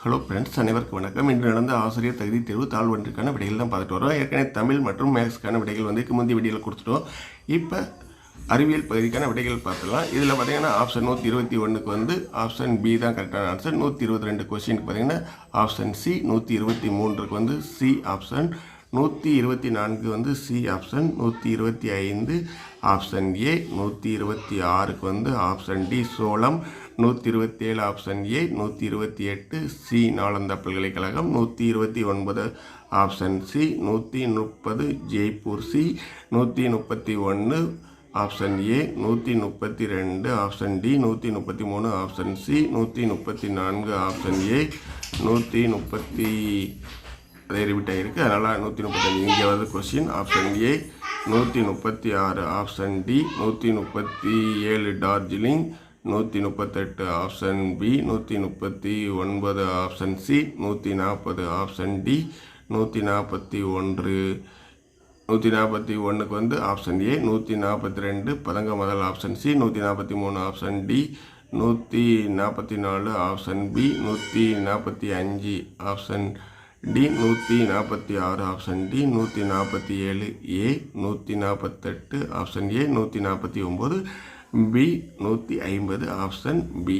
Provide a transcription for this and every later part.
Hello friends, அனைவருக்கும் வணக்கம். இன்று நடந்த ஆசிரியர் தகுதி தேர்வு தாழ் ஒன்றுக்கான விடைகள் தான் பார்த்துட்டு வரோம். ஏற்கனவே தமிழ் மற்றும் மேக்ஸ்க்கான விடைகள் வந்து முந்தைய விடையில் கொடுத்துட்டோம். இப்போ அறிவியல் பகுதிக்கான விடைகள் பார்த்துக்கலாம். இதில் பார்த்தீங்கன்னா ஆப்ஷன் 121க்கு வந்து ஆப்ஷன் பி தான் கரெக்டான ஆன்சர். 122 கொஸ்டினுக்கு பார்த்தீங்கன்னா ஆப்ஷன் சி, 123க்கு வந்து சி ஆப்ஷன், 124 வந்து சி ஆப்ஷன், 125 ஆப்ஷன் ஏ, 126க்கு வந்து ஆப்ஷன் டி சோளம், 127 ஆப்ஷன் ஏ, 128 சி நாலந்தா பல்கலைக்கழகம், 129 option C, 130 Jaipur C, 131 option A, 132 option D, 133 option C, 134 option A, 130 அதே ரிப்பீட் ஆகிருக்கு. அதனால் 135 இங்கே வந்து question option A, 136 option D, 137 Darjeeling, 138 option B, 139 option C, 140 option D, 141க்கு வந்து ஆப்ஷன் ஏ, 142 பதங்க முதல் option C, 143 option D, 144 option B, 145 option D, 146 option D, 147 A, 148 option A, 149 B, 150 option B.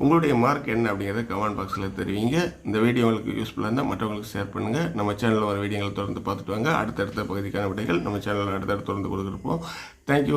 உங்களுடைய மார்க் என்ன அப்படிங்கிறத கமெண்ட் பாக்ஸில் தெரிவிங்க. இந்த வீடியோ உங்களுக்கு யூஸ்ஃபுல்லாக இருந்தால் மற்றவங்களுக்கு ஷேர் பண்ணுங்கள். நம்ம சேனலில் வர வீடியோங்களை தொடர்ந்து பார்த்துட்டு வாங்க. அடுத்தடுத்த பகுதிக்கான விடைகள் நம்ம சேனலில் அடுத்தடுத்து தொடர்ந்து கொடுக்குறப்போம். தேங்க்யூ.